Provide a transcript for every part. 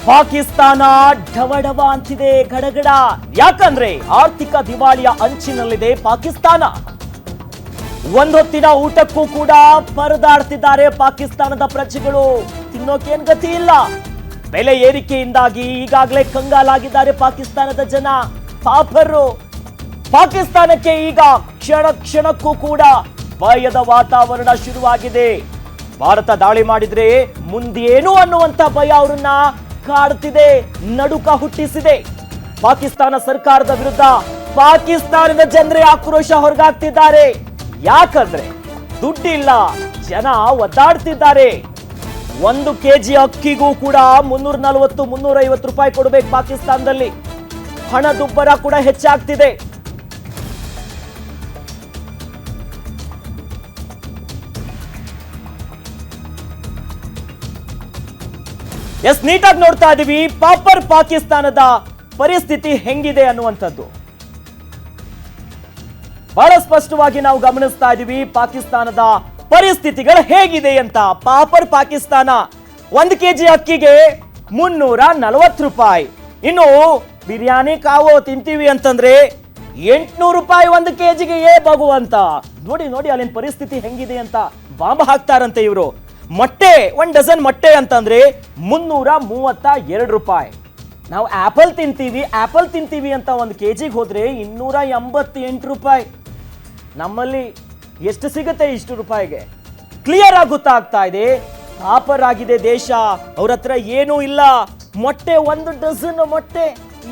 ಪಾಕಿಸ್ತಾನ ಢವಢವ ಅಂತಿದೆ, ಗಡಗಡ. ಯಾಕಂದ್ರೆ ಆರ್ಥಿಕ ದಿವಾಳಿಯ ಅಂಚಿನಲ್ಲಿದೆ ಪಾಕಿಸ್ತಾನ. ಒಂದೊತ್ತಿನ ಊಟಕ್ಕೂ ಕೂಡ ಪರದಾಡ್ತಿದ್ದಾರೆ ಪಾಕಿಸ್ತಾನದ ಪ್ರಜೆಗಳು. ತಿನ್ನೋಕೇನ್ ಗತಿ ಇಲ್ಲ. ಬೆಲೆ ಏರಿಕೆಯಿಂದಾಗಿ ಈಗಾಗಲೇ ಕಂಗಾಲಾಗಿದ್ದಾರೆ ಪಾಕಿಸ್ತಾನದ ಜನ. ಪಾಪರು. ಪಾಕಿಸ್ತಾನಕ್ಕೆ ಈಗ ಕ್ಷಣ ಕ್ಷಣಕ್ಕೂ ಕೂಡ ಭಯದ ವಾತಾವರಣ ಶುರುವಾಗಿದೆ. ಭಾರತ ದಾಳಿ ಮಾಡಿದ್ರೆ ಮುಂದೇನು ಅನ್ನುವಂತ ಭಯ ಅವರನ್ನ ಕಾಡುತ್ತಿದೆ, ನಡುಕ ಹುಟ್ಟಿಸಿದೆ. ಪಾಕಿಸ್ತಾನ ಸರ್ಕಾರದ ವಿರುದ್ಧ ಪಾಕಿಸ್ತಾನದ ಜನರೇ ಆಕ್ರೋಶ ಹೊರಗಾಗ್ತಿದ್ದಾರೆ. ಯಾಕಂದ್ರೆ ದುಡ್ಡಿಲ್ಲ, ಜನ ಒದ್ದಾಡ್ತಿದ್ದಾರೆ. 1 ಕೆಜಿ ಅಕ್ಕಿಗೂ ಕೂಡ 340-350 ರೂಪಾಯಿ ಕೊಡಬೇಕು ಪಾಕಿಸ್ತಾನದಲ್ಲಿ. ಹಣದುಬ್ಬರ ಕೂಡ ಹೆಚ್ಚಾಗ್ತಿದೆ. ನೀಟಾಗಿ ನೋಡ್ತಾ ಇದೀವಿ ಪಾಪರ್ ಪಾಕಿಸ್ತಾನದ ಪರಿಸ್ಥಿತಿ ಹೆಂಗಿದೆ ಅನ್ನುವಂಥದ್ದು. ಬಹಳ ಸ್ಪಷ್ಟವಾಗಿ ನಾವು ಗಮನಿಸ್ತಾ ಇದೀವಿ ಪಾಕಿಸ್ತಾನದ ಪರಿಸ್ಥಿತಿಗಳು ಹೇಗಿದೆ ಅಂತ. ಪಾಪರ್ ಪಾಕಿಸ್ತಾನ 1 ಕೆಜಿ ಅಕ್ಕಿಗೆ 340 ರೂಪಾಯಿ. ಇನ್ನು ಬಿರಿಯಾನಿ ಕಾವು ತಿಂತೀವಿ ಅಂತಂದ್ರೆ 800 ರೂಪಾಯಿ 1 ಕೆಜಿಗೆ. ಭಗವಂತ, ನೋಡಿ ನೋಡಿ ಅಲ್ಲಿನ ಪರಿಸ್ಥಿತಿ ಹೆಂಗಿದೆ ಅಂತ. ಬಾಂಬ್ ಹಾಕ್ತಾರಂತೆ ಇವರು. ಮೊಟ್ಟೆ 1 ಡಜನ್ ಮೊಟ್ಟೆ ಅಂತಂದ್ರೆ 332 ರೂಪಾಯಿ. ನಾವು ಆಪಲ್ ತಿಂತೀವಿ ಅಂತ 1 ಕೆಜಿಗೆ ಹೋದ್ರೆ 288 ರೂಪಾಯಿ. ನಮ್ಮಲ್ಲಿ ಎಷ್ಟು ಸಿಗುತ್ತೆ ಇಷ್ಟು ರೂಪಾಯಿಗೆ? ಕ್ಲಿಯರ್ ಆಗಿ ಗೊತ್ತಾಗ್ತಾ ಇದೆ ಪಾಪರ್ ಆಗಿದೆ ದೇಶ. ಅವ್ರ ಹತ್ರ ಏನೂ ಇಲ್ಲ. ಮೊಟ್ಟೆ 1 ಡಜನ್ ಮೊಟ್ಟೆ,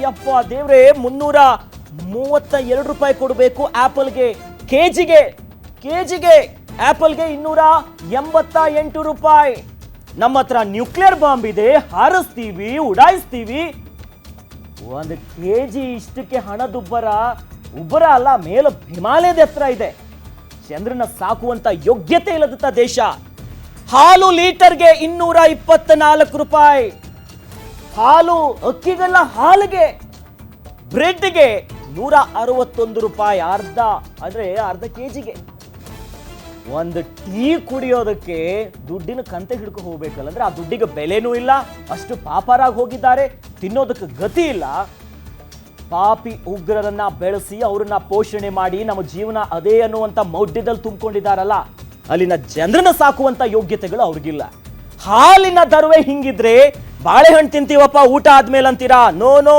ಯಪ್ಪ ದೇವ್ರೆ, 332 ರೂಪಾಯಿ ಕೊಡಬೇಕು ಆಪಲ್ಗೆ. ಕೆಜಿಗೆ ಆಪಲ್ಗೆ 288 ರೂಪಾಯಿ. ನಮ್ಮ ಹತ್ರ ನ್ಯೂಕ್ಲಿಯರ್ ಬಾಂಬ್ ಇದೆ, ಹಾರಿಸ್ತೀವಿ, ಉಡಾಯಿಸ್ತೀವಿ. 1 ಕೆಜಿ ಇಷ್ಟಕ್ಕೆ ಹಣದುಬ್ಬರ ಉಬ್ಬರ ಅಲ್ಲ, ಮೇಲ ಹಿಮಾಲಯದ ಹತ್ರ ಇದೆ. ಚಂದ್ರನ ಸಾಕುವಂತ ಯೋಗ್ಯತೆ ಇಲ್ಲದಂತ ದೇಶ. ಹಾಲು ಲೀಟರ್ಗೆ 224 ರೂಪಾಯಿ. ಹಾಲು ಅಕ್ಕಿಗೆಲ್ಲ ಹಾಲಿಗೆ. ಬ್ರೆಡ್ಗೆ 161 ರೂಪಾಯಿ ಅರ್ಧ ಕೆಜಿಗೆ. 1 ಟೀ ಕುಡಿಯೋದಕ್ಕೆ ದುಡ್ಡಿನ ಕಂತೆ ಹಿಡ್ಕೊ ಹೋಗ್ಬೇಕಲ್ಲ, ಅಂದ್ರೆ ಆ ದುಡ್ಡಿಗೆ ಬೆಲೆನೂ ಇಲ್ಲ. ಅಷ್ಟು ಪಾಪರಾಗಿ ಹೋಗಿದ್ದಾರೆ, ತಿನ್ನೋದಕ್ಕೆ ಗತಿ ಇಲ್ಲ. ಪಾಪಿ ಉಗ್ರರನ್ನ ಬೆಳೆಸಿ ಅವರನ್ನ ಪೋಷಣೆ ಮಾಡಿ ನಮ್ಮ ಜೀವನ ಅದೇ ಅನ್ನುವಂತ ಮೌಢ್ಯದಲ್ಲಿ ತುಂಬಿಕೊಂಡಿದ್ದಾರಲ್ಲ, ಅಲ್ಲಿನ ಜನರನ್ನ ಸಾಕುವಂತ ಯೋಗ್ಯತೆಗಳು ಅವ್ರಿಗಿಲ್ಲ. ಹಾಲಿನ ದರವೇ ಹಿಂಗಿದ್ರೆ ಬಾಳೆಹಣ್ಣು ತಿಂತೀವಪ್ಪ ಊಟ ಆದ್ಮೇಲೆ ಅಂತೀರಾ? ನೋ,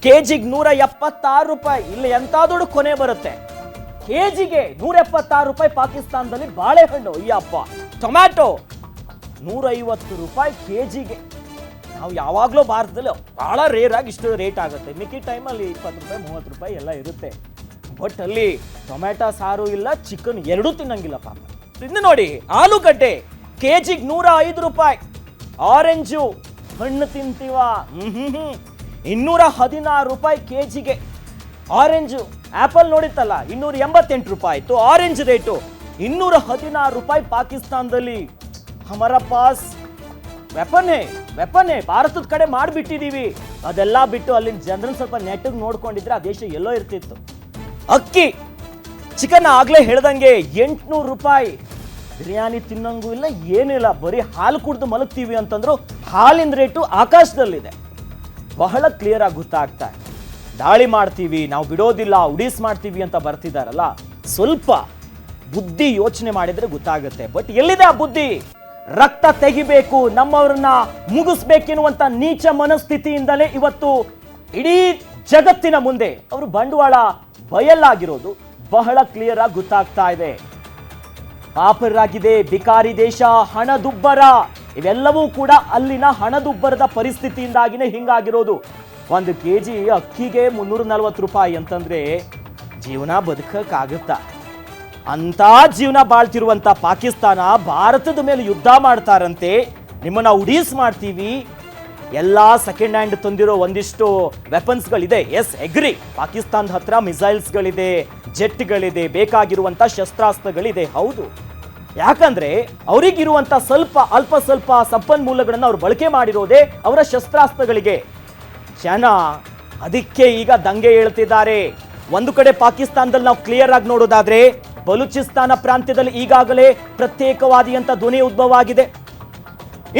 ಕೆಜಿಗೆ 176 ರೂಪಾಯಿ. ಇಲ್ಲಿ ಎಂತ ದುಡ್ಡು ಕೊನೆ ಬರುತ್ತೆ. ಕೆಜಿಗೆ 176 ರೂಪಾಯಿ ಪಾಕಿಸ್ತಾನದಲ್ಲಿ ಬಾಳೆಹಣ್ಣು. ಅಯ್ಯಪ್ಪ, ಟೊಮ್ಯಾಟೊ 150 ರೂಪಾಯಿ ಕೆಜಿಗೆ. ನಾವು ಯಾವಾಗಲೂ ಭಾರತದಲ್ಲಿ ಬಹಳ ರೇರ್ ಆಗಿ ಇಷ್ಟು ರೇಟ್ ಆಗುತ್ತೆ. ಮಿಕ್ಕಿ ಟೈಮಲ್ಲಿ 20 ರೂಪಾಯಿ 30 ರೂಪಾಯಿ ಎಲ್ಲ ಇರುತ್ತೆ. ಬಟ್ ಅಲ್ಲಿ ಟೊಮ್ಯಾಟೊ ಸಾರು ಇಲ್ಲ, ಚಿಕನ್ ಎರಡೂ ತಿನ್ನಂಗಿಲ್ಲ ಪಾಪ. ಇನ್ನು ನೋಡಿ ಆಲೂಗಡ್ಡೆ ಕೆಜಿಗೆ 105 ರೂಪಾಯಿ. ಆರೆಂಜು ಹಣ್ಣು ತಿಂತೀವ 216 ರೂಪಾಯಿ ಕೆಜಿಗೆ. ಆರೆಂಜು ಆಪಲ್ ನೋಡಿತ್ತಲ್ಲ 288 ರೂಪಾಯಿ ಇತ್ತು ಆರೆಂಜ್ ರೇಟು. 216 ರೂಪಾಯಿ ಪಾಕಿಸ್ತಾನದಲ್ಲಿ. ಹಮಾರ ಪಾಸ್ ವೆಪನ್ ಭಾರತದ ಕಡೆ ಮಾಡಿಬಿಟ್ಟಿದೀವಿ. ಅದೆಲ್ಲ ಬಿಟ್ಟು ಅಲ್ಲಿನ ಜನರನ್ನ ಸ್ವಲ್ಪ ನೆಟ್ಟಿಗೆ ನೋಡ್ಕೊಂಡಿದ್ರೆ ಆ ದೇಶ ಎಲ್ಲೋ ಇರ್ತಿತ್ತು. ಅಕ್ಕಿ ಚಿಕನ್ ಆಗ್ಲೇ ಹೇಳ್ದಂಗೆ 800 ರೂಪಾಯಿ. ಬಿರಿಯಾನಿ ತಿನ್ನಂಗೂ ಇಲ್ಲ, ಏನಿಲ್ಲ, ಬರೀ ಹಾಲು ಕುಡ್ದು ಮಲಗ್ತೀವಿ ಅಂತಂದ್ರು ಹಾಲಿನ ರೇಟು ಆಕಾಶದಲ್ಲಿದೆ. ಬಹಳ ಕ್ಲಿಯರ್ ಆಗಿ ಗೊತ್ತಾಗ್ತಾ ಇದೆ. ದಾಳಿ ಮಾಡ್ತೀವಿ, ನಾವು ಬಿಡೋದಿಲ್ಲ, ಉಡೀಸ್ ಮಾಡ್ತೀವಿ ಅಂತ ಬರ್ತಿದಾರಲ್ಲ, ಸ್ವಲ್ಪ ಬುದ್ಧಿ ಯೋಚನೆ ಮಾಡಿದ್ರೆ ಗೊತ್ತಾಗುತ್ತೆ. ಬಟ್ ಎಲ್ಲಿದೆ ಆ ಬುದ್ಧಿ? ರಕ್ತ ತೆಗಿಬೇಕು, ನಮ್ಮವರನ್ನ ಮುಗಿಸ್ಬೇಕೆನ್ನುವಂತ ನೀಚ ಮನಸ್ಥಿತಿಯಿಂದಲೇ ಇವತ್ತು ಇಡೀ ಜಗತ್ತಿನ ಮುಂದೆ ಅವರು ಬಂಡವಾಳ ಬಯಲಾಗಿರೋದು ಬಹಳ ಕ್ಲಿಯರ್ ಆಗಿ ಗೊತ್ತಾಗ್ತಾ ಇದೆ. ಪಾಪರಾಗಿದೆ ಬಿಕಾರಿ ದೇಶ, ಹಣದುಬ್ಬರ, ಇವೆಲ್ಲವೂ ಕೂಡ ಅಲ್ಲಿನ ಹಣದುಬ್ಬರದ ಪರಿಸ್ಥಿತಿಯಿಂದಾಗಿನೇ ಹಿಂಗಾಗಿರೋದು. 1 ಕೆಜಿ ಅಕ್ಕಿಗೆ 340 ರೂಪಾಯಿ ಅಂತಂದ್ರೆ ಜೀವನ ಬದುಕಕ್ಕಾಗುತ್ತಾ? ಅಂತ ಜೀವನ ಬಾಳ್ತಿರುವಂತ ಪಾಕಿಸ್ತಾನ ಭಾರತದ ಮೇಲೆ ಯುದ್ಧ ಮಾಡ್ತಾರಂತೆ. ನಿಮ್ಮನ್ನ ಉಡೀಸ್ ಮಾಡ್ತೀವಿ. ಎಲ್ಲ ಸೆಕೆಂಡ್ ಹ್ಯಾಂಡ್ ತಂದಿರೋ ಒಂದಿಷ್ಟು ವೆಪನ್ಸ್ಗಳಿದೆ. ಎಸ್, ಎಗ್ರಿ. ಪಾಕಿಸ್ತಾನದ ಹತ್ರ ಮಿಸೈಲ್ಸ್ಗಳಿದೆ, ಜೆಟ್ಗಳಿದೆ, ಬೇಕಾಗಿರುವಂತ ಶಸ್ತ್ರಾಸ್ತ್ರಗಳಿದೆ. ಹೌದು, ಯಾಕಂದ್ರೆ ಅವರಿಗಿರುವಂತ ಅಲ್ಪ ಸ್ವಲ್ಪ ಸಂಪನ್ಮೂಲಗಳನ್ನು ಅವ್ರು ಬಳಕೆ ಮಾಡಿರೋದೇ ಅವರ ಶಸ್ತ್ರಾಸ್ತ್ರಗಳಿಗೆ. ಜನ ಅದಕ್ಕೆ ಈಗ ದಂಗೆ ಹೇಳ್ತಿದ್ದಾರೆ. ಒಂದು ಕಡೆ ಪಾಕಿಸ್ತಾನದಲ್ಲಿ ನಾವು ಕ್ಲಿಯರ್ ಆಗಿ ನೋಡೋದಾದ್ರೆ ಬಲೂಚಿಸ್ತಾನ ಪ್ರಾಂತ್ಯದಲ್ಲಿ ಈಗಾಗಲೇ ಪ್ರತ್ಯೇಕವಾದಿಯಂತ ಧ್ವನಿ ಉದ್ಭವ ಆಗಿದೆ.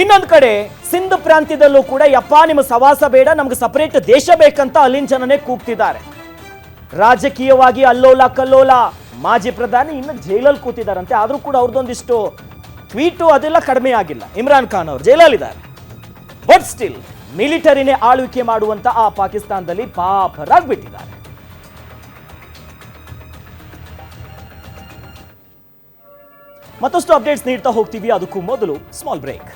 ಇನ್ನೊಂದು ಕಡೆ ಸಿಂಧ್ ಪ್ರಾಂತ್ಯದಲ್ಲೂ ಕೂಡ ಯಪ್ಪ ನಿಮ್ಮ ಸವಾಸ ಬೇಡ, ನಮ್ಗೆ ಸಪರೇಟ್ ದೇಶ ಬೇಕಂತ ಅಲ್ಲಿನ ಜನನೇ ಕೂಗ್ತಿದ್ದಾರೆ. ರಾಜಕೀಯವಾಗಿ ಅಲ್ಲೋಲ ಕಲ್ಲೋಲ. ಮಾಜಿ ಪ್ರಧಾನಿ ಇನ್ನು ಜೈಲಲ್ಲಿ ಕೂತಿದ್ದಾರಂತೆ, ಆದರೂ ಕೂಡ ಅವ್ರದ್ದೊಂದಿಷ್ಟು ಟ್ವೀಟು ಅದೆಲ್ಲ ಕಡಿಮೆ ಆಗಿಲ್ಲ. ಇಮ್ರಾನ್ ಖಾನ್ ಅವರು ಜೈಲಲ್ಲಿದ್ದಾರೆ. ಬಟ್ ಸ್ಟಿಲ್ ಮಿಲಿಟರಿನೇ ಆಳ್ವಿಕೆ ಮಾಡುವಂತ ಆ ಪಾಕಿಸ್ತಾನದಲ್ಲಿ ಪಾಪರಾಗ್ಬಿಟ್ಟಿದ್ದಾರೆ. ಮತ್ತಷ್ಟು ಅಪ್ಡೇಟ್ಸ್ ನೀಡ್ತಾ ಹೋಗ್ತೀವಿ, ಅದಕ್ಕೂ ಮೊದಲು ಸ್ಮಾಲ್ ಬ್ರೇಕ್.